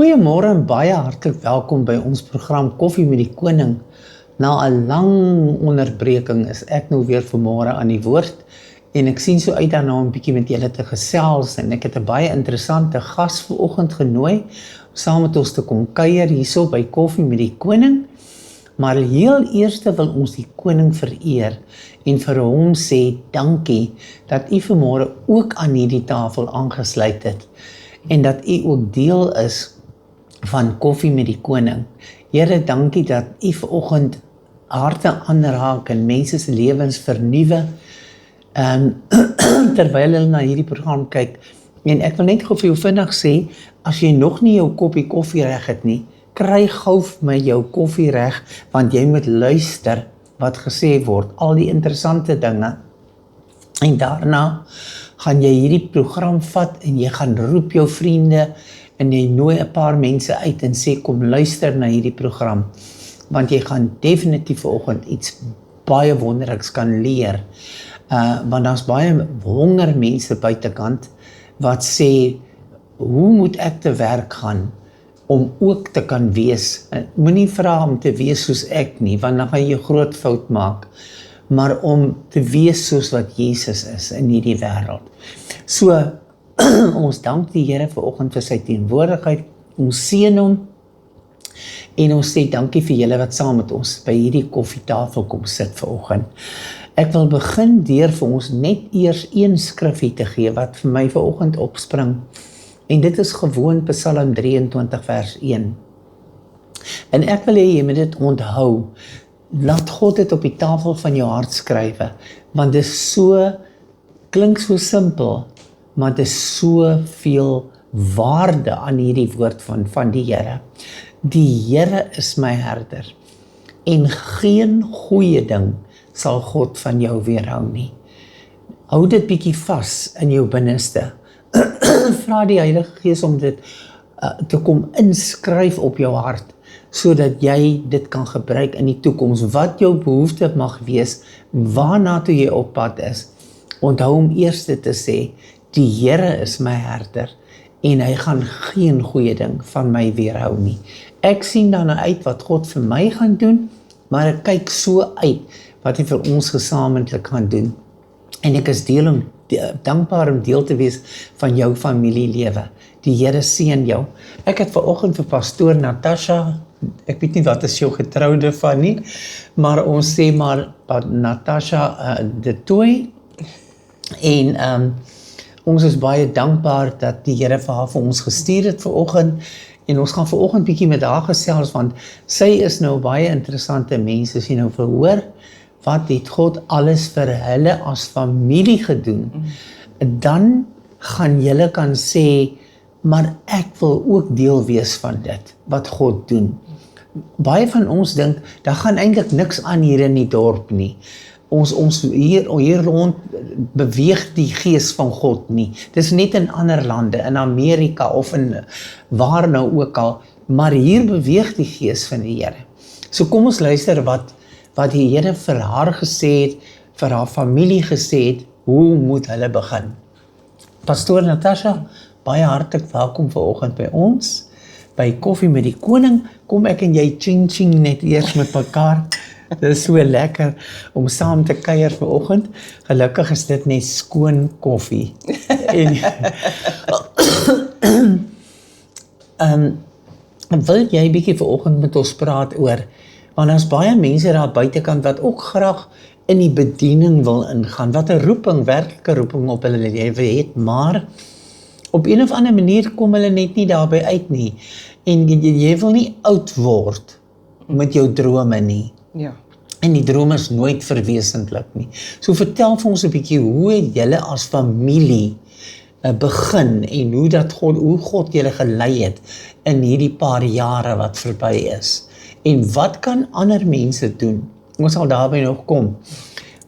Goeiemôre en baie hartlik welkom by ons program Koffie met die Koning. Na 'n lang onderbreking is ek nou weer vanmôre aan die woord en ek sien so uit daarna om 'n bietjie met julle te gesels en ek het 'n baie interessante gas vanoggend genooi om saam met ons te kom kuier hierso by Koffie met die Koning. Maar heel eerste wil ons die koning vereer en vir hom sê dankie dat u vanmôre ook aan hierdie tafel aangesluit het en dat u ook deel is van Koffie met die Koning. Here, dankie dat u vanoggend harte aanraak en mense se lewens vernuwe terwyl hulle na hierdie program kyk. En ek wil net gou vir jou vinnig sê, as jy nog nie jou koppie koffie reg het nie, kry gou vir my jou koffie reg, want jy moet luister wat gesê word, al die interessante dinge. En daarna gaan jy hierdie program vat en jy gaan roep jou vriende en jy nooi 'n paar mense uit en sê kom luister na hierdie program, want jy gaan definitief vanoggend iets baie wonderliks kan leer. Want daar's baie honger mense buitekant wat sê, hoe moet ek te werk gaan om ook te kan wees? Moenie vra om te wees soos ek nie, want dan gaan jy 'n groot fout maak, maar om te wees soos wat Jesus is in hierdie wêreld. So, ons dank die Here vanoggend vir sy teenwoordigheid, ons seën hom, en ons sê dankie vir julle wat saam met ons by hierdie koffietafel kom sit vanoggend. Ek wil begin deur vir ons net eers een skrifgie te gee wat vir my vanoggend opspring. En dit is gewoon Psalm 23 vers 1. En ek wil hê jy moet dit onthou. Laat God dit op die tafel van jou hart skrywe, want dit is so, klink so simpel, maar dit is so veel waarde aan hierdie woord van die Here. Die Here is my herder, en geen goeie ding sal God van jou weerhou nie. Hou dit bietjie vas in jou binneste. Vra die Heilige Gees om dit te kom inskryf op jou hart, sodat jy dit kan gebruik in die toekoms. Wat jou behoefte mag wees, waarna toe jy op pad is, onthou om eers te sê, die Here is my herder, en hy gaan geen goeie ding van my weerhou nie. Ek sien daarna uit wat God vir my gaan doen, maar ek kyk so uit wat hy vir ons gesamentlik gaan doen. En ek is dankbaar om deel te wees van jou familielewe. Die Here seën jou. Ek het vanoggend vir pastoor Natasha, ek weet nie wat is jou getroude van nie, maar ons sê maar Natasha de Tooi, en ons is baie dankbaar dat die Here vir haar vir ons gestuur het vanoggend, en ons gaan vanoggend bietjie met haar gesels, want sy is nou baie interessante mense, as jy nou verhoor, wat het God alles vir hulle as familie gedoen, dan gaan julle kan sê, maar ek wil ook deel wees van dit, wat God doen. Baie van ons dink, daar gaan eintlik niks aan hier in die dorp nie. Ons hier rond beweeg die gees van God nie. Dis net in ander lande, in Amerika of in waar nou ook al, maar hier beweeg die gees van die Here. So kom ons luister wat die Here vir haar gesê het, vir haar familie gesê het, hoe moet hulle begin? Pastoor Natasha, baie hartlik welkom vanoggend by ons, by Koffie met die Koning. Kom ek en jy ching net eers met mekaar. Dit is so lekker om saam te kuier vanoggend. Gelukkig is dit net skoon koffie. Wil jy bietjie vanoggend met ons praat oor, want daar's baie mense daar buitekant wat ook graag in die bediening wil ingaan, wat 'n roeping, werklike roeping op hulle lewe het, maar op een of ander manier kom hulle net nie daarby uit nie. En jy wil nie oud word met jou drome nie. Ja. En die drome is nooit verwesenlik nie. So vertel vir ons 'n bietjie, hoe het julle as familie begin en hoe God julle gelei het in hierdie paar jare wat verby is. En wat kan ander mense doen? Ons sal daarby nog kom.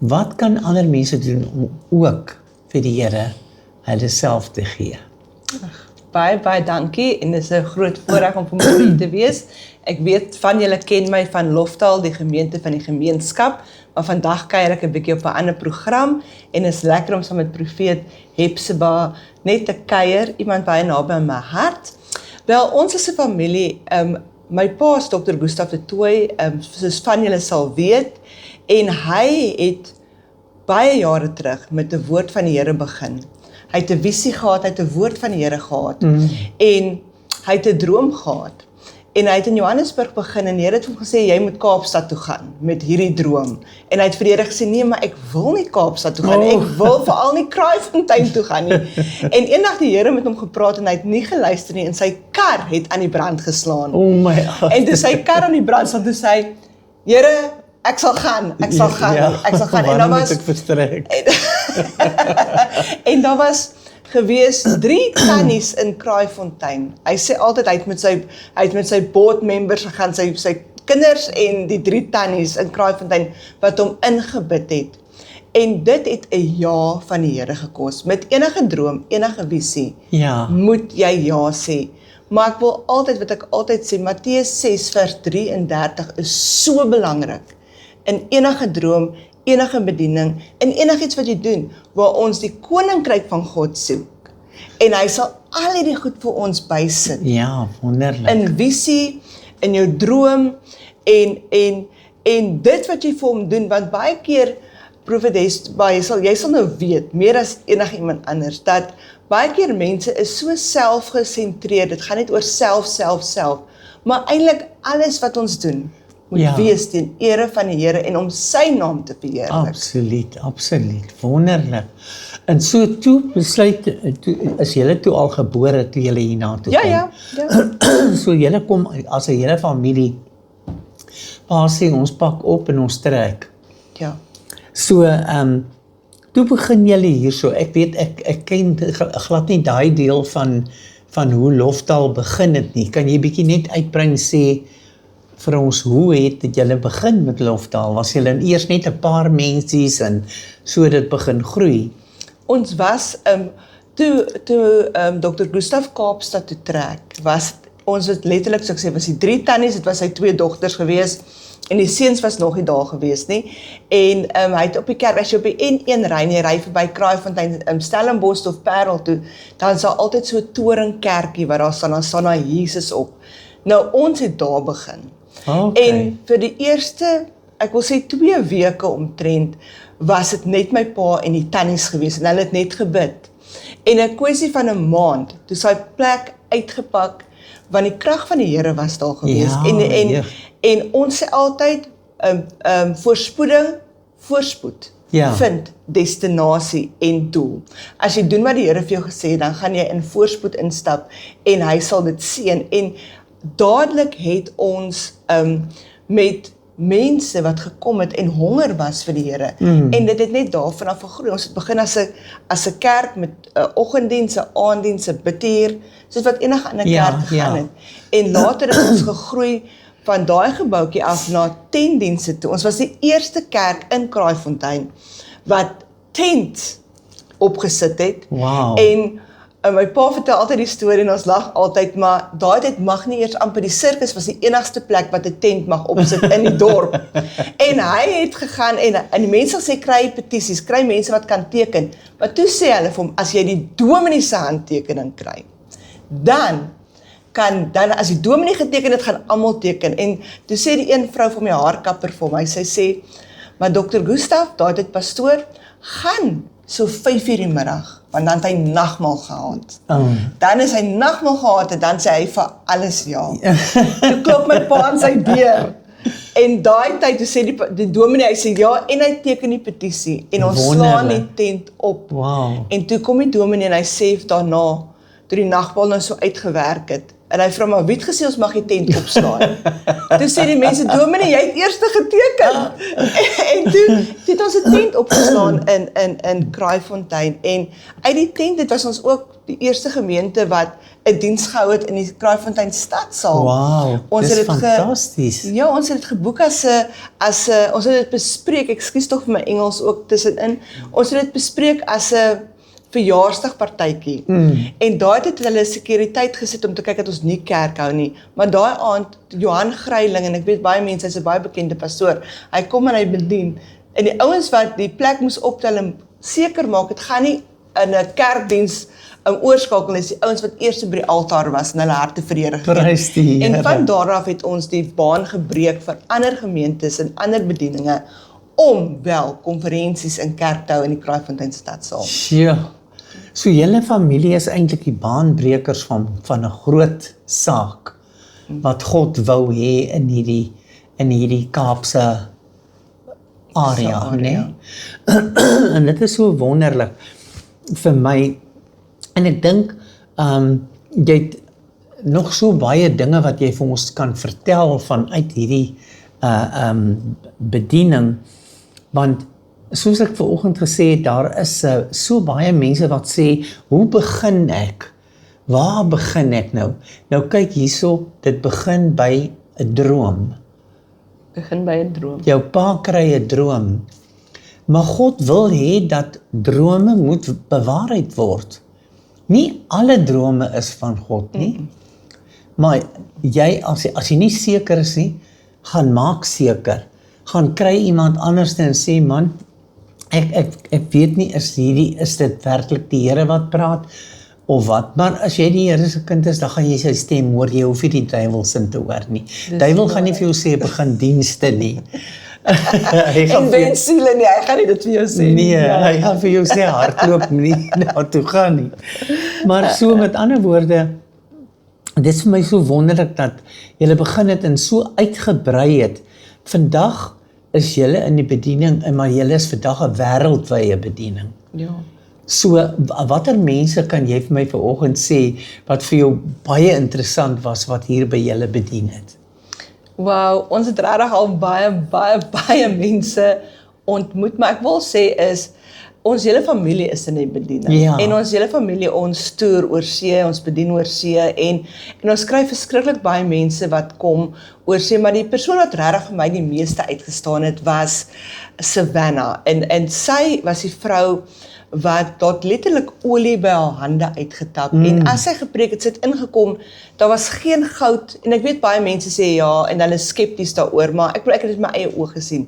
Wat kan ander mense doen om ook vir die Here hulle self te gee? Baie dankie, en dit is 'n groot voorreg om vir my te wees. Ek weet van julle ken my van Loftaal, die gemeente van die gemeenskap, maar vandag kuier ek 'n bietjie op 'n ander program, en is lekker om saam met profeet Hepzibah net te kuier, iemand baie naby aan my hart. Wel, ons is 'n familie, my pa is Dr. Gustaf de Tooy, soos van julle sal weet, en hy het baie jare terug met 'n woord van die Here begin. Hy het 'n visie gehad, hy het 'n woord van die Here gehad, en hy het 'n droom gehad. En hy het in Johannesburg begin en die Here het hom gesê, jy moet Kaapstad toe gaan met hierdie droom. En hy het vir die Here gesê, nee, maar ek wil nie Kaapstad toe gaan nie, ek wil veral nie Kraaifontein toe gaan nie. En eendag die Here met hom gepraat en hy het nie geluister nie en sy kar het aan die brand geslaan. Oh my God. En toe sy kar aan die brand staan, toe sê hy, Here, ek sal gaan, ek sal gaan. En dan was, ek verstrek? en daar was gewees 3 tannies in Kraaifontein. Hy sê altyd hy het met sy board members gegaan, sy kinders en die 3 tannies in Kraaifontein wat hom ingebid het. En dit het 'n ja van die Here gekos. Met enige droom, enige visie, moet jy ja sê. Maar ek wil altyd, wat ek altyd sê, Matteus 6 vers 33 is so belangrik. In enige droom, enige bediening, in enigiets wat jy doen, waar ons die koninkryk van God soek. En hy sal al hierdie goed vir ons bysit. Ja, wonderlik. In visie, in jou droom, en dit wat jy vir hom doen, want baie keer, Profetes, jy sal nou weet, meer as enige iemand anders, dat baie keer mense is so selfgesentreerd, dit gaan net oor self, maar eintlik alles wat ons doen, moet wees ten ere van die Here en om sy naam te verheerlik. Absoluut, wonderlik. En so toe besluit, is julle toe al gebore toe julle hierna toe kom? Ja. So julle kom as 'n hele familie, pa sê ons pak op en ons trek. Ja. So, toe begin julle hierso, ek weet, ek ken glad nie daai deel van hoe Loftaal begin het nie. Kan jy bietjie net uitbring sê vir ons, hoe het julle begin met Loftaal? Was julle eers net 'n paar mensies en so dit begin groei? Ons was, toe Dr. Gustaf Kaapstad toe trek, ons het letterlik, soos ek sê, was die 3 tannies, dit was sy 2 dogters gewees, en die seuns was nog nie daar gewees nie, en hy het op die kerk, as jy op die N1 ry, en jy ry verby Kraaifontein, Stellenbosch of Parel toe, dan is daar altyd so 'n toringkerkie, waar daar staan na Jesus op. Nou, ons het daar begin. Okay. En vir die eerste, ek wil sê 2 weke omtrent, was dit net my pa en die tannies gewees, en hulle het net gebid. En 'n kwessie van 'n maand, toe sy plek uitgepak, want die krag van die Here was daar gewees. En ons sê altyd, voorspoed vind destinasie en doel. As jy doen wat die Here vir jou gesê het, dan gaan jy in voorspoed instap, en hy sal dit seën. En dadelik het ons met mense wat gekom het en honger was vir die Here. En dit het net daarvan af gegroei. Ons het begin as 'n kerk met 'n oggenddiens, 'n aanddiens, 'n bidtuur, soos wat enige ander kerk gegaan het. En later het ons gegroei van daai gebouetjie af na tentdienste toe. Ons was die eerste kerk in Kraaifontein wat tent opgesit het. Wow. En my pa vertel altyd die storie en ons lag altyd, maar daai tyd mag nie eers amper, die sirkus was die enigste plek wat 'n tent mag opsit in die dorp. En hy het gegaan en die mense sê kry petisies, kry mense wat kan teken. Maar toe sê hulle vir hom, as jy die dominee se handtekening kry, dan as die dominee geteken het, gaan almal teken. En toe sê die een vrou van my haarkapper vir my, sy sê, maar Dr. Gustaf, daai tyd pastoor, gaan so 5:00 die middag, want dan het hy nagmaal gehad. Dan is hy nagmaal gehad en dan sê hy vir alles ja. Toe klop my pa aan sy deur. En daai tyd, toe sê die dominee, hy sê ja, en hy teken die petisie, en ons slaan die tent op. Wow. En toe kom die dominee en hy sê daarna, toe die nagmaal nou so uitgewerk het, en hy vra maar, wie het gesê ons mag die tent opslaan? Toe sê die mense, dominee, jy het eers geteken. En toe het ons 'n tent opgeslaan in Kraaifontein. En uit die tent, dit was ons ook die eerste gemeente wat 'n diens gehou het in die Kraaifontein stadsaal. Wow, dis fantasties. Ja, ons het dit geboek ons het dit bespreek, ekskuus tog vir my Engels ook tussenin, ons het dit bespreek as 'n verjaarsdagpartytjie. En daai het hulle sekuriteit gesit om te kyk dat ons nie kerk hou nie. Maar daai aand, Johan Greiling, en ek weet baie mense, hy's 'n baie bekende pastoor, hy kom en hy bedien. En die ouens wat die plek moes optel en seker maak, dit gaan nie in 'n kerkdiens oorskakel is die ouens wat eers by die altaar was en hulle harte vir die Here gegee. Prys die Here. En van daar af het ons die baan gebreek vir ander gemeentes en ander bedieninge om wel konferensies in kerk te hou in die Kraaifontein stadsaal. Ja. So julle familie is eintlik die baanbrekers van 'n groot saak wat God wou hê in hierdie Kaapse area, né? En dit is so wonderlik vir my. En ek dink jy het nog so baie dinge wat jy vir ons kan vertel vanuit hierdie bediening, want soos ek vanoggend gesê het, daar is so baie mense wat sê, hoe begin ek? Waar begin ek nou? Nou kyk hierso, dit begin by 'n droom. Begin by 'n droom. Jou pa kry 'n droom. Maar God wil hê dat drome moet bewaarheid word. Nie alle drome is van God nie. Maar jy as jy nie seker is nie, gaan maak seker. Gaan kry iemand anders en sê, man, ek weet nie, is dit werklik die Here wat praat of wat? Maar as jy die Here se kind is, dan gaan jy sy stem hoor. Jy hoef nie die duiwel se te hoor nie. Duiwel gaan nie vir jou sê begin dienste nie. En wen siele nie, hy gaan nie dit vir jou sê nie. Nee, hy gaan vir jou sê hardloop nie, nou toe gaan nie. Maar so met ander woorde, dit is vir my so wonderlik dat julle begin het en so uitgebrei het. Vandag is julle in die bediening, maar julle is vandag 'n wêreldwye bediening. Ja. So, watter mense kan jy vir my vanoggend sê, wat vir jou baie interessant was, wat hier by julle bedien het? Wow, ons het regtig al baie mense ontmoet, maar ek wil sê is, ons hele familie is in die bediening. Ja. En ons hele familie, ons toer oor see, ons bedien oor see, en ons kry verskriklik baie mense wat kom oor see, maar die persoon wat regtig vir my die meeste uitgestaan het, was Savannah, en sy was die vrou wat tot letterlik olie by haar hande uitgetap, en as sy gepreek het, sy het ingekom, daar was geen goud, en ek weet baie mense sê ja, en hulle is skepties daaroor, maar ek het dit met my eie oë gesien.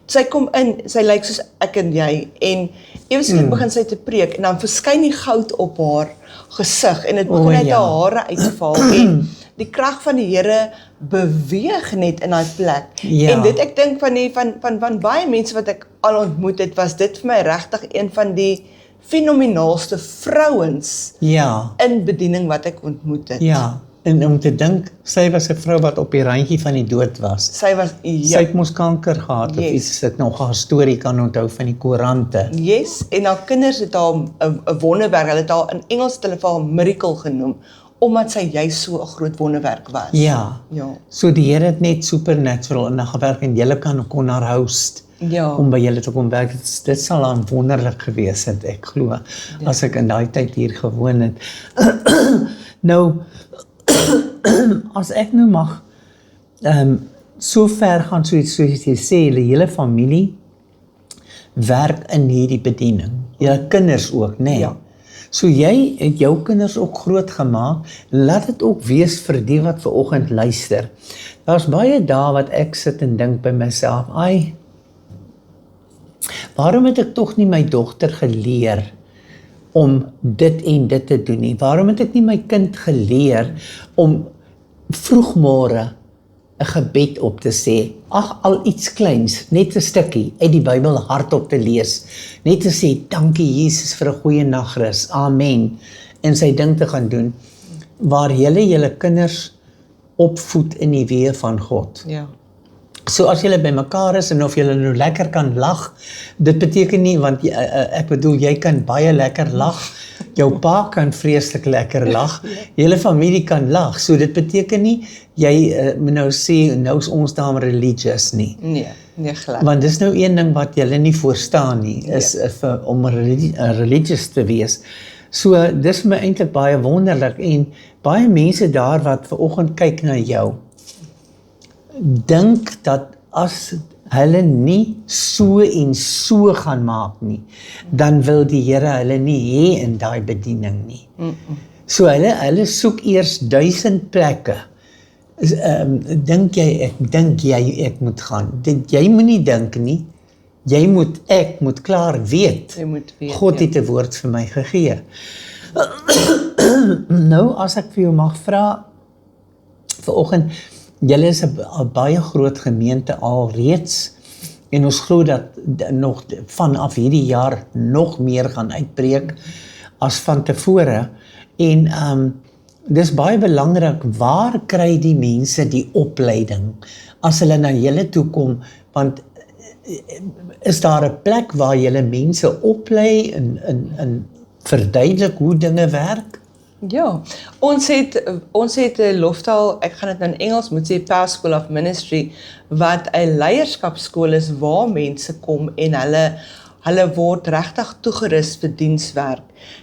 Sy kom in, sy lyk soos ek en jy, en eweslik begin sy te preek, en dan verskyn die goud op haar gesig, en dit begin uit haar hare uitval, en die krag van die Here beweeg net in daai plek. Ja. En dit, ek dink van baie mense wat ek al ontmoet het, was dit vir my regtig een van die fenomenaalste vrouens in bediening wat ek ontmoet het. Ja, en om te dink, sy was 'n vrou wat op die randjie van die dood was. Sy was, Sy het mos kanker gehad, of iets, ek nog haar storie kan onthou van die koerante. Yes, en haar kinders het haar 'n wonderwerk, hulle het haar in Engels het hulle vir haar miracle genoem, omdat sy juist so 'n groot wonderwerk was. Ja. So die Here het net supernatural in haar gewerk, en julle kon haar host. Om by julle te kom werk, dit sal dan wonderlik gewees het, ek glo, as ek in daai tyd hier gewoon het. Nou, as ek nou mag, so ver gaan, soos jy sê, die hele familie werk in hierdie bediening, julle kinders ook, né? Ja. So jy het jou kinders ook groot gemaak, laat dit ook wees vir die wat vanoggend luister. Daar's baie dae wat ek sit en dink by myself, waarom het ek tog nie my dogter geleer om dit en dit te doen nie? Waarom het ek nie my kind geleer om vroegmôre 'n gebed op te sê, al iets kleins, net 'n stukkie uit die Bybel hardop te lees, net te sê, dankie Jesus vir 'n goeie nagrus, amen, en sy ding te gaan doen, waar julle kinders opvoed in die weë van God. Ja. So as julle by mekaar is, en of julle nou lekker kan lag, dit beteken nie, want ek bedoel, jy kan baie lekker lag, jou pa kan vreeslik lekker lag, julle familie kan lag, so dit beteken nie, jy moet nou sê, nou is ons daar religious nie. Nee, glad. Want dis nou een ding wat julle nie verstaan nie, is om religious te wees. So dis my eintlik baie wonderlik, en baie mense daar wat vanoggend kyk na jou, dink dat as hulle nie so en so gaan maak nie, dan wil die Here hulle nie hê in daai bediening nie. So hulle soek eers 1000 plekke. Dink jy ek moet gaan. Jy moenie dink nie, Ek moet klaar weet. Jy moet weet. God het 'n woord vir my gegee. Nou, as ek vir jou mag vra, vanoggend, julle is 'n baie groot gemeente alreeds, en ons glo dat nog vanaf hierdie jaar nog meer gaan uitbreek as van tevore. En dis baie belangrik, waar kry die mense die opleiding as hulle na julle toe kom, want is daar 'n plek waar julle mense oplei en verduidelik hoe dinge werk? Ja, ons het 'n Loftaal, ek gaan dit nou in Engels moet sê, Pastoral School of Ministry, wat 'n leierskapskool is waar mense kom en hulle word regtig toegerus vir dienswerk.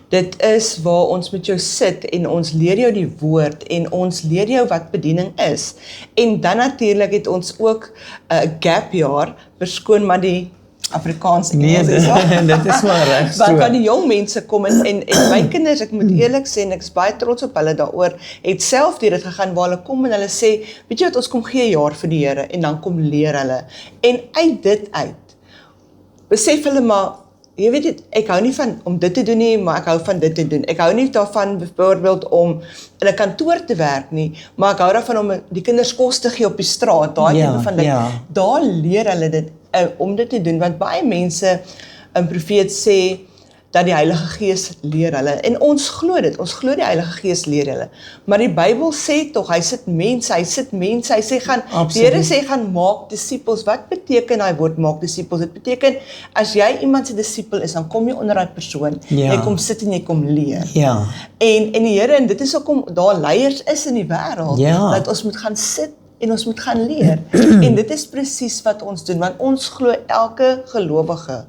Dit is waar ons met jou sit en ons leer jou die woord en ons leer jou wat bediening is. En dan natuurlik het ons ook 'n gap jaar, verskoon maar die Afrikaans Engels is dit is maar reg so. Waar die jong mense kom en my kinders, ek moet eerlik sê, en ek is baie trots op hulle daaroor, het self deur dit gegaan waar hulle kom en hulle sê, weet jy wat, ons kom gee 'n jaar vir die Here en dan kom leer hulle. En uit dit uit besef hulle maar, jy weet dit, ek hou nie van om dit te doen nie, maar ek hou van dit te doen. Ek hou nie daarvan byvoorbeeld om in 'n kantoor te werk nie, maar ek hou daarvan om die kinders kos te gee op die straat, daai tipe van ding. Daar leer hulle dit om dit te doen, want baie mense, 'n profeet sê dat die Heilige Gees leer hulle, en ons glo dit, ons glo die Heilige Gees leer hulle, maar die Bybel sê tog, hy sit mense, hy sê die Here sê gaan maak disippels. Wat beteken daai woord maak disippels? Dit beteken, as jy iemand se disipel is, dan kom jy onder daai persoon, jy kom sit en jy kom leer. En die Here, en dit is hoekom daar leiers is in die wêreld, dat ons moet gaan sit en ons moet gaan leer. En dit is presies wat ons doen, want ons glo elke gelowige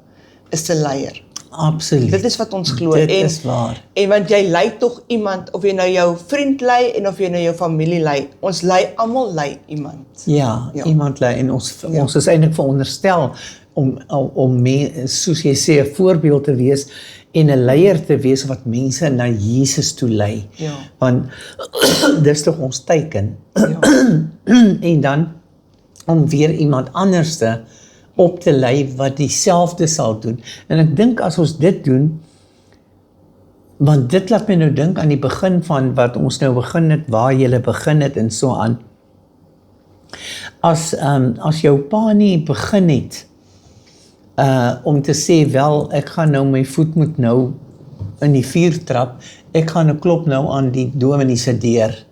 is 'n leier. Absoluut. Dit is wat ons glo. Dit is waar. En want jy lei tog iemand, of jy nou jou vriend lei en of jy nou jou familie lei. Ons lei, almal lei iemand. Ja, iemand lei, en ons is eintlik veronderstel om soos jy sê, 'n voorbeeld te wees en 'n leier te wees wat mense na Jesus toe lei. Want dis tog ons teken. En dan om weer iemand anders op te lei wat dieselfde sal doen. En ek dink as ons dit doen, want dit laat my nou dink aan die begin van wat ons nou begin het, waar jy begin het en so aan. As jou pa nie begin het, om te sê, wel, ek gaan nou, my voet moet nou in die vuur trap, ek gaan 'n klop nou aan die dominee se deur.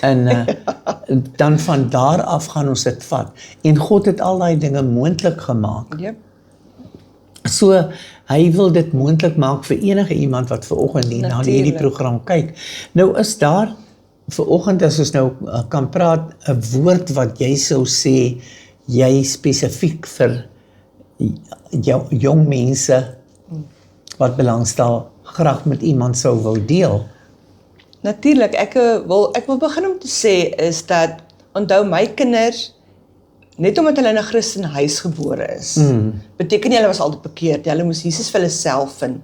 En dan van daar af gaan ons dit vat. En God het al daai dinge moontlik gemaak. So, hy wil dit moontlik maak vir enige iemand wat vanoggend hier na hierdie program kyk. Nou is daar, vanoggend as ons nou kan praat, 'n woord wat jy sou sê, jy spesifiek vir jong mense wat belangstel, graag met iemand sou wou deel. Natuurlik, ek wil begin om te sê is dat, onthou my kinders, net omdat hulle in 'n Christen huis gebore is, beteken nie hulle was altyd bekeerd, hulle moes Jesus vir hulle self vind.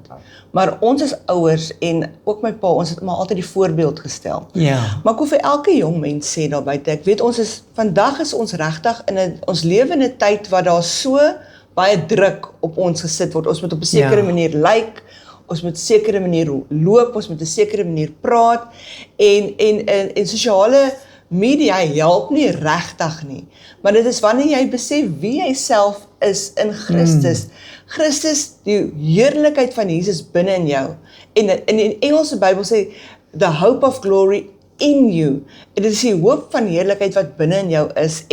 Maar ons as ouers, en ook my pa, ons het maar altyd die voorbeeld gestel. Maar ek wil vir elke jong mens sê daar buite, ek weet vandag is ons regtig ons lewe in 'n tyd waar daar so baie druk op ons gesit word. Ons moet op 'n sekere manier lyk, ons moet 'n sekere manier loop, ons moet 'n sekere manier praat, en sosiale media help nie regtig nie. Maar dit is wanneer jy besef wie jy self is in Christus. Christus, die heerlikheid van Jesus binne in jou. En in die Engelse Bybel sê, the hope of glory in you. Dit is die hoop van heerlikheid wat binne in jou is.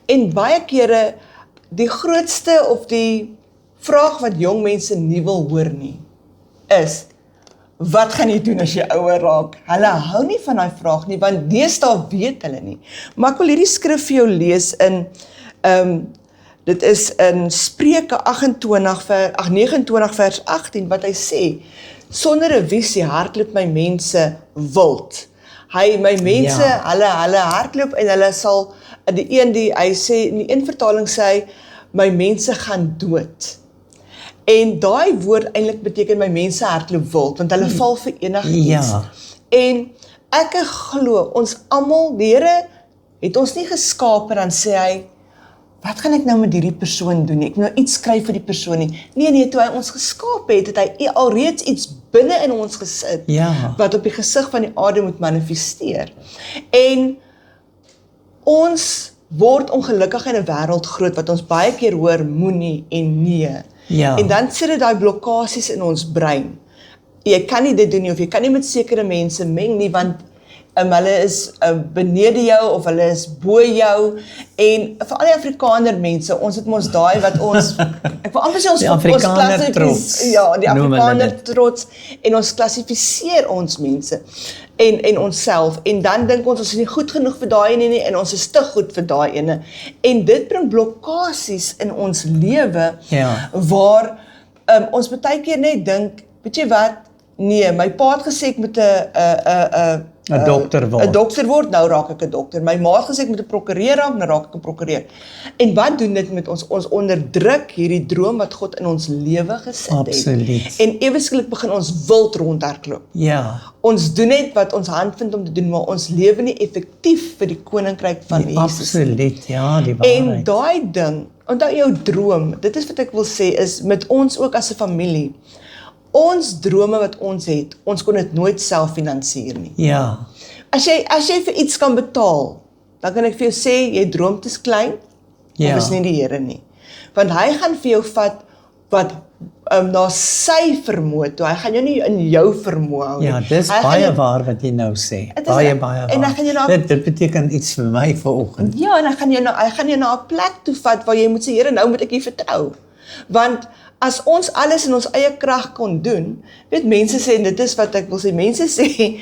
En baie kere, die grootste of die vraag wat jong mense nie wil hoor nie, is, wat gaan jy doen as jy ouer raak? Hulle hou nie van daai vraag nie, want deesdae weet hulle nie. Maar ek wil hierdie skrif vir jou lees in, dit is in Spreuke 29 vers 18, wat hy sê, sonder 'n visie hardloop my mense wild. My mense, hulle hardloop en hulle sal, hy sê, in die een vertaling sê hy, my mense gaan dood. En daai woord eintlik beteken my mense hardloop wild, want hulle val vir enigiets. En ek glo, ons almal, die Here het ons nie geskaap en dan sê hy, wat gaan ek nou met hierdie persoon doen? Ek moet nou iets skryf vir die persoon nie. Nee, toe hy ons geskaap het hy alreeds iets binne in ons gesit, Ja. wat op die gesig van die aarde moet manifesteer. En ons word ongelukkig in 'n wêreld groot, wat ons baie keer hoor, moenie en nee. Ja. En dan sit dit daai blokkades in ons brein. Jy kan nie dit doen nie, of jy kan nie met sekere mense meng nie, want hulle is benede jou, of hulle is bo jou, en vir al die Afrikaner mense, ons het mos daai wat ons, ek wil amper sê ons, Die Afrikaner trots, ja, die noem hulle Afrikaner dit. trots, en ons klassifiseer ons mense, en onsself, en dan dink ons is nie goed genoeg vir daai ene nie, en ons is te goed vir daai ene, en dit bring blokkades in ons lewe, Ja. waar ons baie keer net dink, weet jy wat, nee, my pa het gesê ek moet 'n dokter word. 'n dokter word, nou raak ek 'n dokter. My ma het gesê ek moet 'n prokureur raak, nou raak ek 'n prokureur. En wat doen dit met ons? Ons onderdruk hierdie droom wat God in ons lewe gesit het. Absoluut. En ewesklik begin ons wild rondhardloop. Ja. Ons doen net wat ons hand vind om te doen, maar ons lewe nie effektief vir die koninkryk van Jesus. Absoluut, ja, die En waarheid. daai ding, onthou jou droom, dit is wat ek wil sê, is met ons ook as 'n familie. Ons drome wat ons het, ons kon dit nooit self finansier nie. Ja. As jy vir iets kan betaal, dan kan ek vir jou sê, jy droom te klein, Ja. of is nie die Here nie. Want hy gaan vir jou vat wat na sy vermoë toe. Hy gaan jou nie in jou vermoë hou nie. Ja, dis Hy gaan baie jou- waar wat jy nou sê. Het is- Baie en waar. dan gaan jy na- Dit beteken iets vir my vanoggend. Ja, en hy gaan jou na 'n plek toe vat waar jy moet sê, Here, nou moet ek U vertrou. Want as ons alles in ons eie krag kon doen, weet mense sê, en dit is wat ek wil sê, mense sê,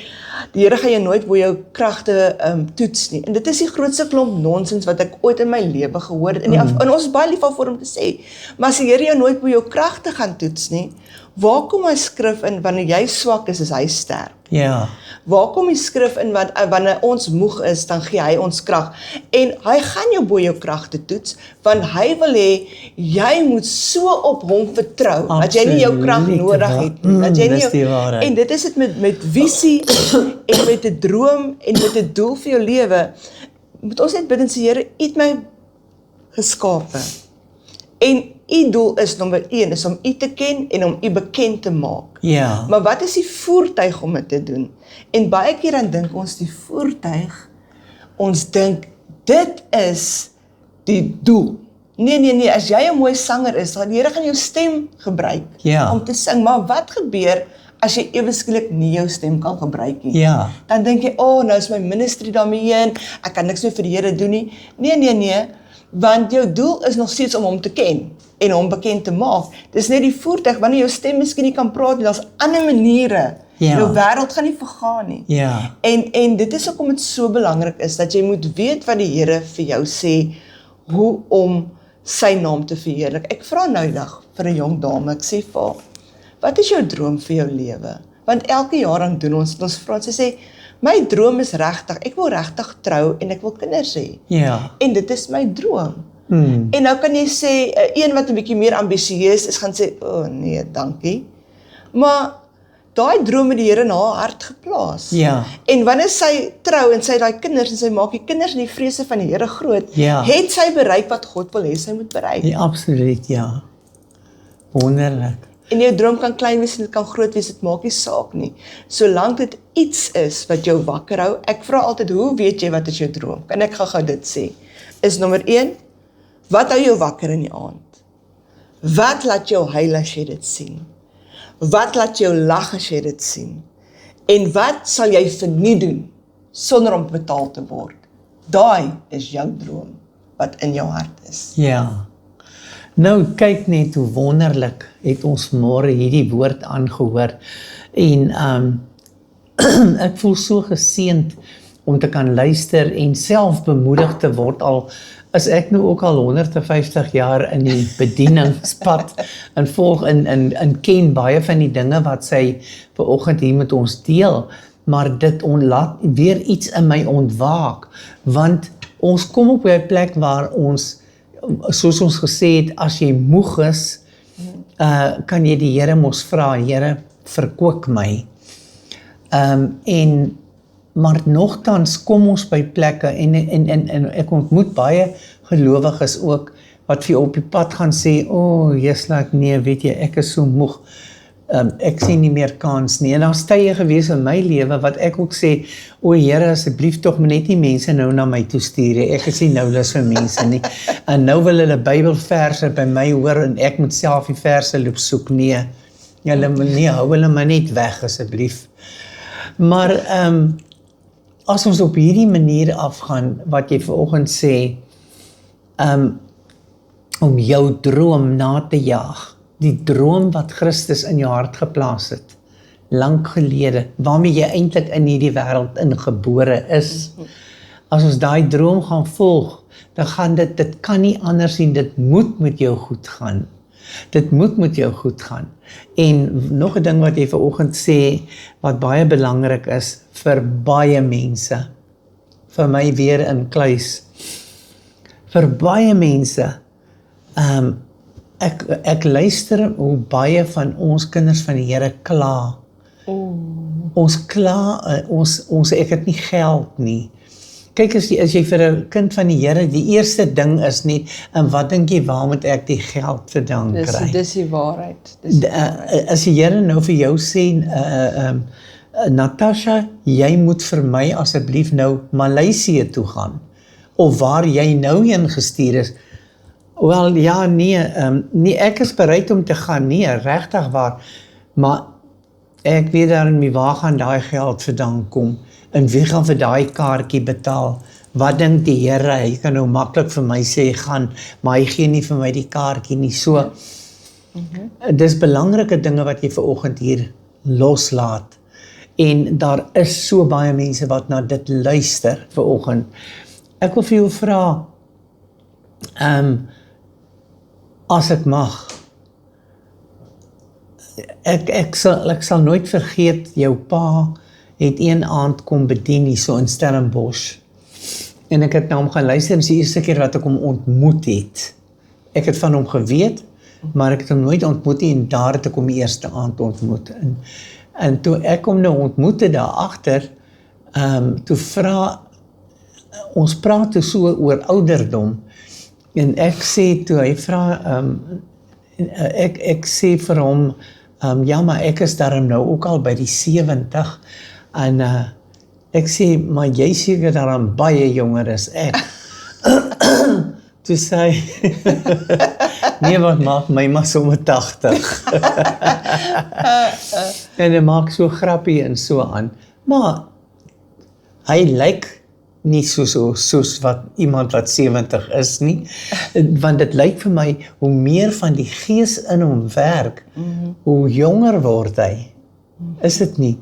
die Here gaan jou nooit bo jou kragte toets nie. En dit is die grootste klomp nonsens wat ek ooit in my lewe gehoor het. En ons is baie lief daarvoor om te sê, maar as die Here jou nooit bo jou kragte gaan toets nie, waar kom hy skrif in, wanneer jy swak is hy sterk? Ja. Waar kom die skrif in, want wanneer ons moeg is, dan gee hy ons krag. En hy gaan jou bo jou kragte toets, want hy wil hê, jy moet so op hom vertrou, dat jy nie jou krag Absoluut nodig waar. het nie. Dat jy nie Dis die waarheid. en dit is dit met visie, en met 'n droom, en met 'n doel vir jou lewe, moet ons net bid en sê, Here, U het my geskape. En U doel is nommer 1, is om U te ken, en om U bekend te maak. Ja. Maar wat is die voertuig om dit te doen? En baie keer dan dink ons die voertuig, ons dink dit is die doel. Nee, as jy 'n mooi sanger is, dan die Here gaan jou stem gebruik Ja. om te sing. Maar wat gebeur as jy ewe skielik nie jou stem kan gebruik nie? Ja. Dan dink jy, nou is my ministry daarmee heen, ek kan niks meer vir die Here doen nie. Nee, want jou doel is nog steeds om hom te ken en hom bekend te maak. Dis net die voertuig, wanneer jou stem miskien nie kan praat nie, daar's ander maniere. Ja. Jou wêreld gaan nie vergaan nie. Ja. En dit is hoekom dit so belangrik is, dat jy moet weet wat die Here vir jou sê, hoe om sy naam te verheerlik. Ek vra nou eendag vir 'n jong dame, ek sê vir haar, wat is jou droom vir jou lewe? Want elke jaar dan doen ons vra, sy sê, my droom is regtig, ek wil regtig trou en ek wil kinders hê. Ja. En dit is my droom. Hmm. En nou kan jy sê, een wat 'n bietjie meer ambisieus is, gaan sê, nee, dankie. Maar daai droom het die Here in haar hart geplaas. Ja. En wanneer sy trou en sy het daai kinders en sy maak die kinders in die vrese van die Here groot, Ja. het sy bereik wat God wil hê sy moet bereik. Ja, absoluut, ja. Wonderlik. En jou droom kan klein wees en dit kan groot wees, dit maak nie saak nie. Solank dit iets is wat jou wakker hou. Ek vra altyd, hoe weet jy wat is jou droom? Kan ek gou dit sê? Is nommer 1, wat hou jou wakker in die aand? Wat laat jou huil as jy dit sien? Wat laat jou lag as jy dit sien? En wat sal jy verniet doen sonder om betaal te word? Daai is jou droom wat in jou hart is. Ja. Nou kyk net hoe wonderlik het ons môre hierdie woord aangehoor en ek voel so geseënd om te kan luister en self bemoedig te word, al is ek nou ook al 150 jaar in die bedieningspad en volg en ken baie van die dinge wat sy vanoggend hier met ons deel, maar dit laat weer iets in my ontwaak, want ons kom op 'n plek waar ons, soos ons gesê het, as jy moeg is, kan jy die Here mos vra, Here, verkoop my. Maar nogtans kom ons by plekke en ek ontmoet baie gelowiges ook, wat vir jou op die pad gaan sê, Jesuslike, nee, weet jy, ek is so moeg, ek sien nie meer kans nie, en daar is tye gewees in my lewe, wat ek ook sê, Here, asseblief tog net nie mense nou na my toe stuur, ek is nie nou lus vir mense nie, en nou wil hulle Bybelverse by my hoor, en ek moet self die verse loop soek, nee, hou hulle maar net weg, asseblief. Maar, as ons op hierdie manier afgaan, wat jy vanoggend sê, om jou droom na te jaag, die droom wat Christus in jou hart geplaas het, lank gelede, waarmee jy eintlik in hierdie wêreld ingebore is. As ons daai droom gaan volg, dan gaan dit kan nie anders nie, dit moet met jou goed gaan. Dit moet met jou goed gaan. En nog 'n ding wat jy vanoggend sê, wat baie belangrik is, vir baie mense, vir my weer in kluis, vir baie mense, ek luister hoe baie van ons kinders van die Here kla. Ons kla, ek het nie geld nie. Kyk, as jy vir 'n kind van die Here, die eerste ding is nie, en wat dink jy, waar moet ek die geld vandaan kry? Dis die waarheid. As die Here nou vir jou sê, Natasha, jy moet vir my asseblief nou Maleisië toe gaan, of waar jy nou heen gestuur is, wel, ja, nee, ek is bereid om te gaan, nee, regtig waar, maar ek weet daarin nie, waar gaan daai geld vandaan kom, en wie gaan vir daai kaartjie betaal, wat dink die Here, hy kan nou maklik vir my sê, gaan, maar hy gee nie vir my die kaartjie nie, so, dis belangrike dinge wat jy vanoggend hier loslaat, en daar is so baie mense wat na dit luister vanoggend. Ek wil vir jou vra, as ek mag, ek sal nooit vergeet, jou pa het een aand kom bedien hier so in Stellenbosch, en ek het na hom gaan luister, en dis die eerste keer wat ek hom ontmoet het. Ek het van hom geweet, maar ek het hom nooit ontmoet nie, en daar het ek hom die eerste aand ontmoet, en toe ek hom nou ontmoet het daar agter, toe vra, ons praat toe so oor ouderdom, en ek sê toe, hy vra, ek sê vir hom, ja, maar ek is daarom nou ook al by die 70, en ek sê, maar jy seker daarom baie jonger as ek. Toe sê hy, nee, wat maak my maar sommer 80. En hy maak so grappie en so aan, maar hy lyk nie soos wat iemand wat 70 is nie, want dit lyk vir my, hoe meer van die gees in hom werk, hoe jonger word hy, is dit nie?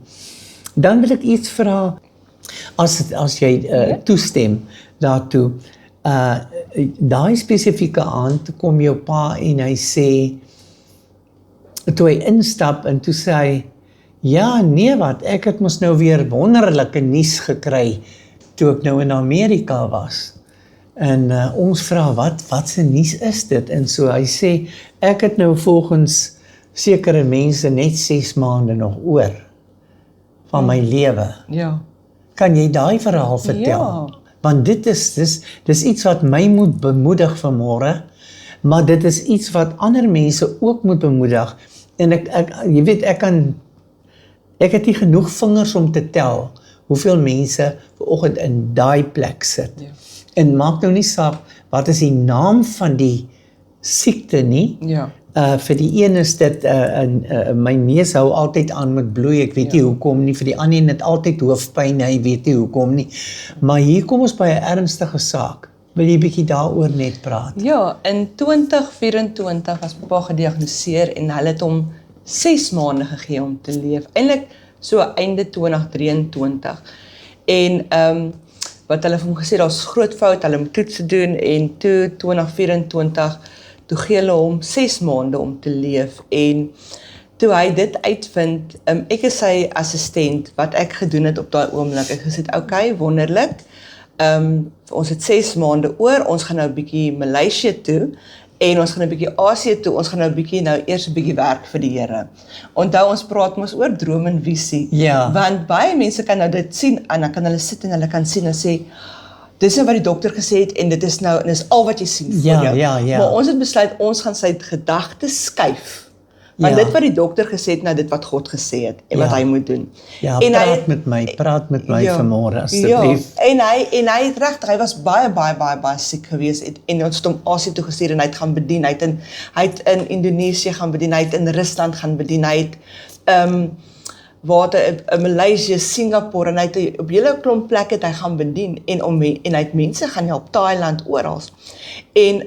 Dan wil ek iets vra, as jy toestem daartoe, daai spesifieke aand kom jou pa en hy sê, toe hy instap en toe sê hy, ja, nee wat, ek het mos nou weer wonderlike nuus gekry, toe ek nou in Amerika was. En ons vra, wat se nuus is dit? En so hy sê, ek het nou volgens sekere mense net 6 maande nog oor van my lewe. Ja. Kan jy daai verhaal vertel? Ja. Want dit is iets wat my moet bemoedig vanmôre, maar dit is iets wat ander mense ook moet bemoedig. En jy weet, ek het nie genoeg vingers om te tel hoeveel mense vanoggend in daai plek sit. Ja. En maak nou nie saak, wat is die naam van die siekte nie? Ja. Vir die een is dit, my neus hou altyd aan met bloei, ek weet nie hoekom nie, vir die ander een het altyd hoofpyn, hy weet nie hoekom nie. Maar hier kom ons by 'n ernstige saak. Wil jy bietjie daaroor net praat? Ja, in 2024 was papa gediagnoseer en hulle het hom 6 maande gegee om te leef. Eintlik so einde 2023. En wat hulle vir hom gesê, daar's groot fout, hulle moet toets doen en toe 2024 toe gee hulle hom 6 maande om te leef en toe hy dit uitvind, ek is sy assistent, wat ek gedoen het op daai oomblik, ek gesê, okay, wonderlik, ons het 6 maande oor, ons gaan nou 'n bietjie Maleisië toe, en ons gaan 'n bietjie Asië toe, ons gaan nou 'n bietjie eers 'n bietjie werk vir die Here. Onthou, ons praat mos oor droom en visie, Ja. want baie mense kan nou dit sien, en dan kan hulle sit en hulle kan sien en sê, dis nou wat die dokter gesê het en dit is nou, en dis al wat jy sien voor Ja, jou. ja, ja. Maar ons het besluit, ons gaan sy gedagtes skuif. Want Ja. dit wat die dokter gesê het, nou dit wat God gesê het, en wat Ja. hy moet doen. Ja, En hy praat het- met my vanmôre asseblief. Ja, en hy het regtig, hy was baie siek geweest en ons het hom Asië toe gestuur en hy het gaan bedien. Hy het in Indonesië gaan bedien, hy het in Rusland gaan bedien, hy het in Maleisië, Singapore en hy het op hele klomp plekke het hy gaan bedien en hy het mense gaan help, Thailand oral. En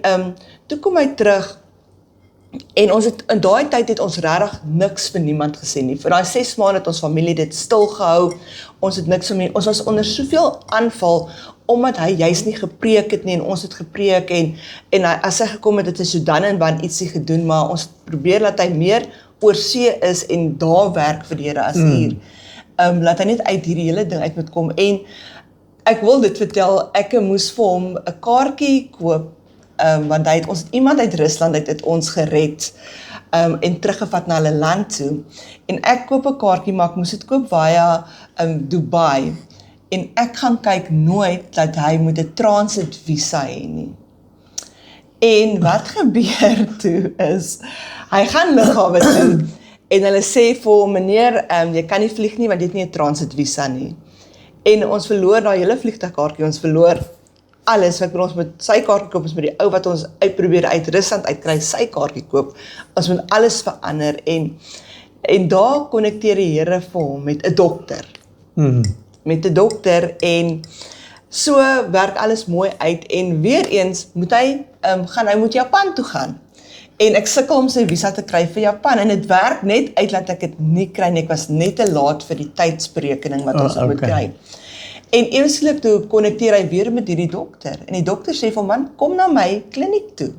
toe kom hy terug en ons het in daai tyd het ons regtig niks vir niemand gesê nie. Vir daai 6 maande het ons familie dit stil gehou. Ons het niks vir ons was onder soveel aanval omdat hy juis nie gepreek het nie en ons het gepreek en hy, as hy gekom het hy Sudan en van ietsie gedoen, maar ons probeer dat hy meer oor see is en daar werk vir die Here as hier. Laat hy net uit hierdie hele ding uit moet kom en ek wil dit vertel, ek moes vir hom 'n kaartjie koop want ons het iemand uit Rusland het ons gered en teruggevat na hulle land toe. En ek koop 'n kaartjie, maar ek moes dit koop via Dubai. En ek gaan kyk nooit dat hy moet 'n transit visa hê nie. En wat gebeur toe is, hy gaan lughawe toe en hulle sê vir hom, meneer, jy kan nie vlieg nie want jy het nie 'n transit visa nie. En ons verloor daai hele vliegtuigkaartjie, ons verloor alles, wat ons met sy kaartjie koop, ons met die ou wat ons uitprobeer uit Rusland uitkry, sy kaartjie koop, ons moet alles verander en daar konnekteer die Here vir hom met 'n dokter. Met 'n dokter en so werk alles mooi uit en weer eens moet hy moet Japan toe gaan. En ek sukkel om sy visa te kry vir Japan en dit werk net uit dat ek dit nie kry nie. Ek was net te laat vir die tydsberekening wat ons moet kry. En eweslik toe konnekteer hy weer met hierdie dokter en die dokter sê vir hom, man, kom na my kliniek toe.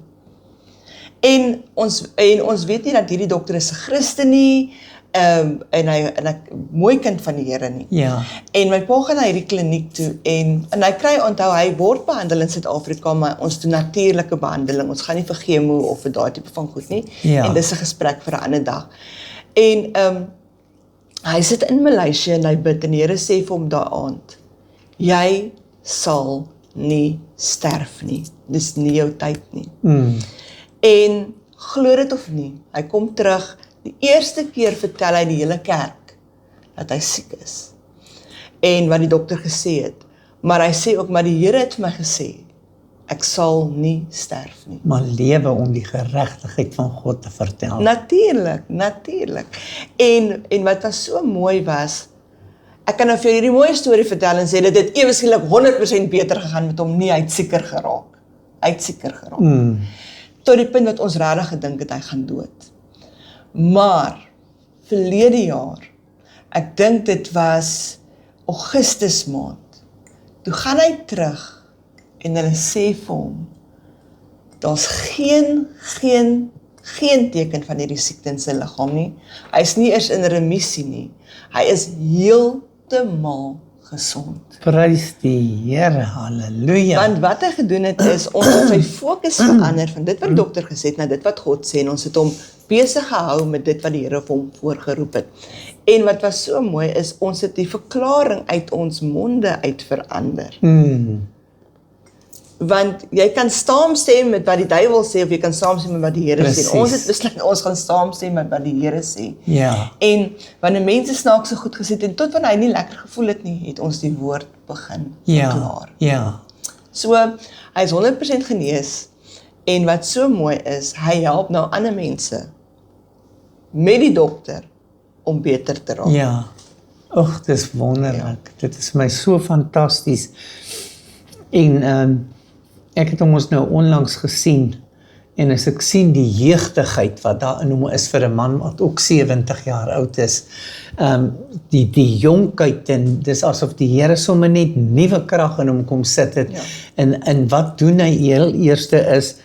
En ons weet nie dat hierdie dokter is 'n Christen nie, en hy mooi kind van die Here nie. Ja. En my pa gaan na hierdie kliniek toe en hy kry, onthou, hy word behandel in Suid-Afrika, maar ons doen natuurlike behandeling. Ons gaan nie vir chemo of vir daai tipe van goed nie. Ja. En dis 'n gesprek vir 'n ander dag. En hy sit in Maleisië en hy bid en die Here sê vir hom daai aand, jy sal nie sterf nie. Dis nie jou tyd nie. En glo dit of nie, hy kom terug. Die eerste keer vertel hy die hele kerk dat hy siek is. En wat die dokter gesê het. Maar hy sê ook, maar die Here het vir my gesê, ek sal nie sterf nie. Maar lewe om die geregtigheid van God te vertel. Natuurlijk. En wat was so mooi was, ek kan nou vir hierdie mooie storie vertel en sê, dit het ewe skielik 100% beter gegaan met hom nie, hy het sieker geraak. Tot die punt wat ons regtig gedink het, hy gaan dood. Maar, verlede jaar, ek dink dit was Augustus maand, toe gaan hy terug en hulle sê vir hom, daar's geen teken van hierdie siekte in sy liggaam nie. Hy is nie eers in remissie nie. Hy is heeltemal gesond. Prys die Here, halleluja. Want wat hy gedoen het is, ons het sy fokus verander van dit wat die dokter gesê het, na dit wat God sê, en ons het hom besig gehou met dit wat die Here vir hom voorgeroep het. En wat was so mooi is, ons het die verklaring uit ons monde uit verander. Want jy kan saamstem met wat die duiwel sê, of jy kan saamstem met wat die Here sê. Ons het besluit, ons gaan saamstem met wat die Here sê. Ja. En wanneer mense snaakse goed gesê het, en tot wanneer hy nie lekker gevoel het nie, het ons die woord begin verklaar. Ja. So, hy is 100% genees, en wat so mooi is, hy help nou ander mense, met die dokter, om beter te raak. Ja. Och, dis wonderlik. Dit is my so fantasties. En ek het hom ons nou onlangs gesien, en as ek sien die jeugdigheid wat daar in hom is vir 'n man wat ook 70 jaar oud is, die jonkheid, en dis asof die Here sommer net nuwe krag in hom kom sit het. Ja. En wat doen hy heel eerste is,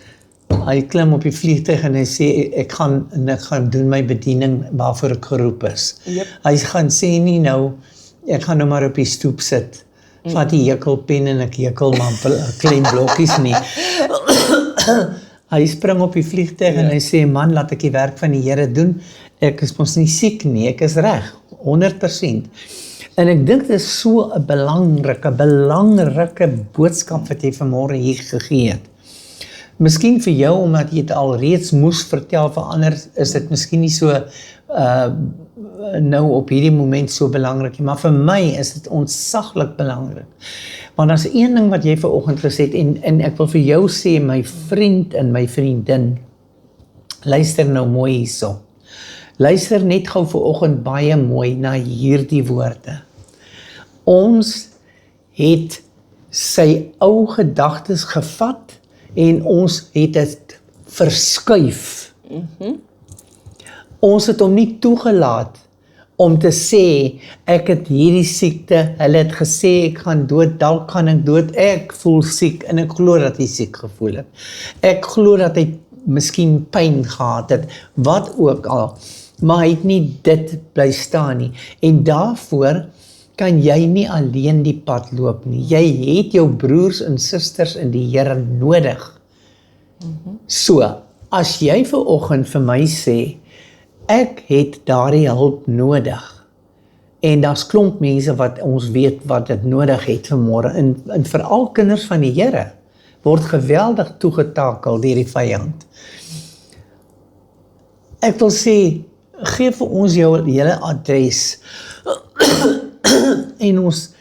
hy klim op die vliegtuig en hy sê, ek gaan doen my bediening waarvoor ek geroep is. Yep. Hy gaan sê nie nou, ek gaan nou maar op die stoep sit, vat die hekelpen en ek hekel maar klein blokkies nie. Hy spring op die vliegtuig en hy sê, man, laat ek die werk van die Here doen. Ek is mos nie siek nie, ek is reg, 100%. En ek dink dit is so 'n belangrike boodskap wat jy vanmôre hier gegee het. Miskien vir jou, omdat jy dit al reeds moes vertel, vir ander is dit miskien nie so nou op hierdie moment so belangrik nie, maar vir my is dit ontsaglik belangrik. Want as een ding wat jy vanoggend gesê het, en ek wil vir jou sê, my vriend en my vriendin, luister nou mooi hierso. Luister net gou vanoggend baie mooi na hierdie woorde. Ons het sy ou gedagtes gevat en ons het dit verskuif. Ons het hom nie toegelaat om te sê, ek het hierdie siekte, hulle het gesê ek gaan dood, dalk gaan ek dood, ek voel siek en ek glo dat hy siek gevoel het. Ek glo dat hy miskien pyn gehad het, wat ook al, maar hy het nie dit bly staan nie. En daarvoor kan jy nie alleen die pad loop nie. Jy het jou broers en susters in die Here nodig. So, as jy vanoggend vir my sê, ek het daardie hulp nodig, en daar's klomp mense wat ons weet wat dit nodig het vanmôre, en veral kinders van die Here, word geweldig toegetakel deur die vyand. Ek wil sê, gee vir ons jou hele adres, en ons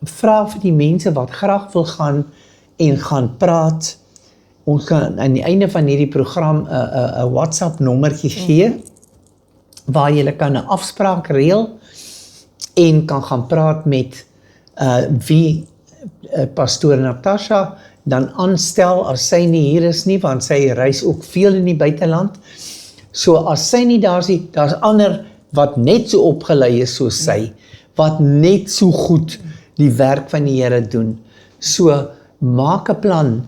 vra vir die mense wat graag wil gaan en gaan praat. Ons kan aan die einde van hierdie program 'n WhatsApp nommertjie gee, waar jy kan 'n afspraak reël en kan gaan praat met pastoor Natasha dan aanstel as sy nie hier is nie, want sy reis ook veel in die buiteland. So as sy nie daar is, daar's ander wat net so opgelei is soos sy, wat net so goed die werk van die Here doen. So maak 'n plan.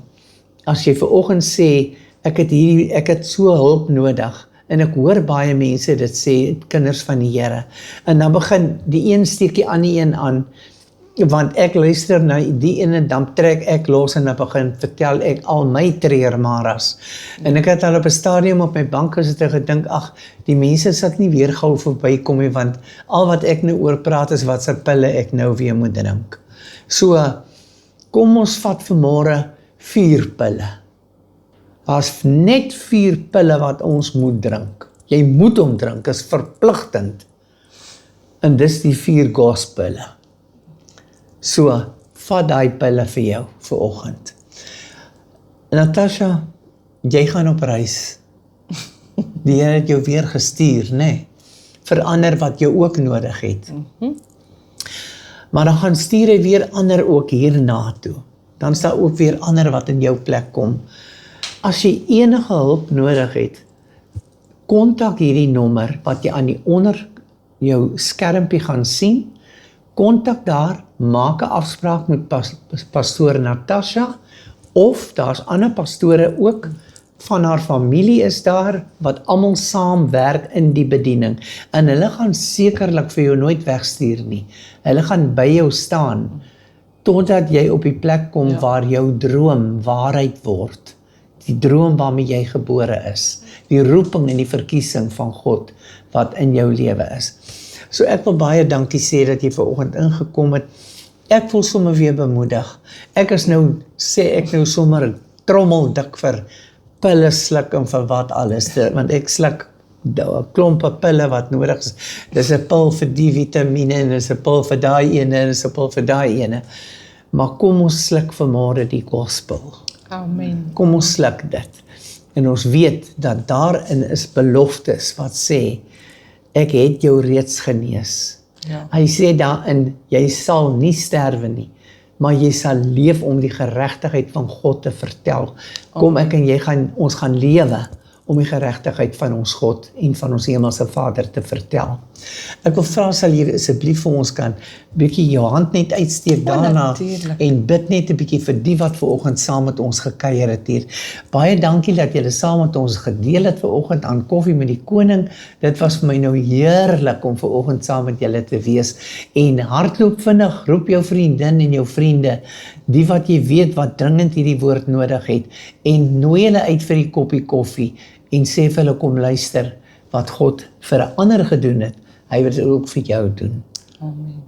As jy vanoggend sê, ek het so hulp nodig, en ek hoor baie mense dit sê, kinders van die Here, en dan begin die een steekie aan die een aan, want ek luister na die ene, dan trek ek los en dan begin vertel ek al my treurmaras. En ek het al op 'n stadium op my bank gesit en gedink, ag, die mense sal nie weer gou verbykom nie, want al wat ek nou oor praat is wat se pille ek nou weer moet drink. So, kom ons vat vanmôre 4 pille. Daar's net 4 pille wat ons moet drink. Jy moet hom drink, is verpligtend. En dis die 4 gospelle. So, vat daai pille vir jou vanoggend. Natasha, jy gaan op reis. Die Here het jou weer gestuur, né? Vir ander wat jou ook nodig het. Maar dan gaan stuur hy weer ander ook hierna toe. Dan is daar ook weer ander wat in jou plek kom. As jy enige hulp nodig het, kontak hierdie nommer wat jy aan die onder jou skermpie gaan sien. Kontak daar, maak 'n afspraak met pastoor Natasha, of daar's ander pastore ook van haar familie is daar, wat almal saam werk in die bediening. En hulle gaan sekerlik vir jou nooit wegstuur nie. Hulle gaan by jou staan, totdat jy op die plek kom waar jou droom waarheid word. Die droom waarmee jy gebore is. Die roeping en die verkiesing van God wat in jou lewe is. So ek wil baie dankie sê dat jy vanoggend ingekom het. Ek voel sommer weer bemoedig. Ek is nou, sê ek nou sommer trommeldik vir pille sluk en vir wat alles, want ek sluk klompe pille wat nodig is. Dis 'n pil vir die vitamiene, en dis 'n pil vir daai ene, en dis 'n pil vir daai ene. Maar kom ons sluk vanmôre die gospel. Amen. Kom ons sluk dit. En ons weet dat daarin is beloftes wat sê, ek het jou reeds genees. Ja. Hy sê daarin, jy sal nie sterwe nie, maar jy sal leef om die geregtigheid van God te vertel. Kom ek en ons gaan lewe om die geregtigheid van ons God en van ons hemelse Vader te vertel. Ek wil vra, sal jy asseblief vir ons kan bietjie jou hand net uitsteek daarna en bid net 'n bietjie vir die wat vanoggend saam met ons gekuier het hier. Baie dankie dat julle saam met ons gedeel het vanoggend aan Koffie met die Koning. Dit was vir my nou heerlik om vanoggend saam met julle te wees. En hardloop vinnig, roep jou vriendin en jou vriende, die wat jy weet wat dringend hierdie woord nodig het, en nooi hulle uit vir die koppie koffie en sê vir hulle, kom luister wat God vir 'n ander gedoen het. Hy wil dit ook vir jou doen. Amen.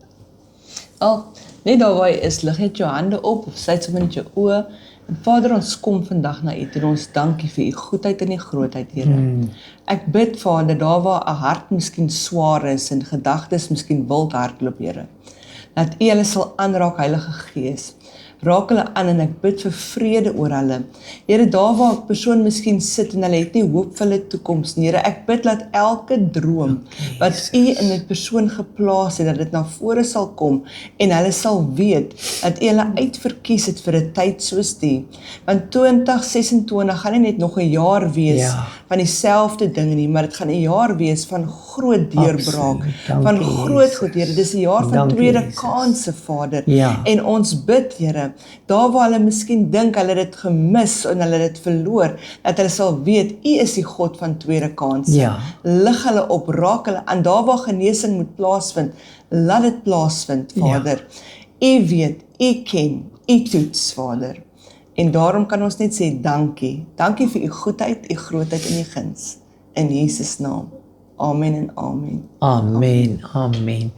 Al, net daar waar jy is, lig net jou hande op of sluit sommer net jou oë. En Vader, ons kom vandag na U en ons dankie vir U goedheid en U grootheid, Here. Ek bid, Vader, daar waar 'n hart miskien swaar is en gedagtes miskien wild hardloop, Here, dat U hulle sal aanraak, Heilige Gees. Raak hulle aan en ek bid vir vrede oor hulle. Here, daar waar 'n persoon miskien sit en hulle het nie hoop vir hulle toekoms nie, Here, ek bid dat elke droom wat U in 'n persoon geplaas het, dat dit na vore sal kom en hulle sal weet dat U hulle uitverkies het vir 'n tyd soos die. Want 2026 gaan nie net nog 'n jaar wees van dieselfde dinge nie, maar dit gaan 'n jaar wees van groot deurbraak, van groot goed, Here. Dis 'n jaar van tweede kansse, Vader. En ons bid, Here, daar waar hulle miskien dink hulle het dit gemis en hulle het dit verloor, dat hulle sal weet, U is die God van tweede kansse. Lig hulle op, raak hulle aan, daar waar genesing moet plaasvind, laat dit plaasvind, Vader. U weet, U ken, U toets, Vader. En daarom kan ons net sê dankie. Dankie vir U goedheid, U grootheid en U guns. In Jesus naam. Amen en amen. Amen, amen.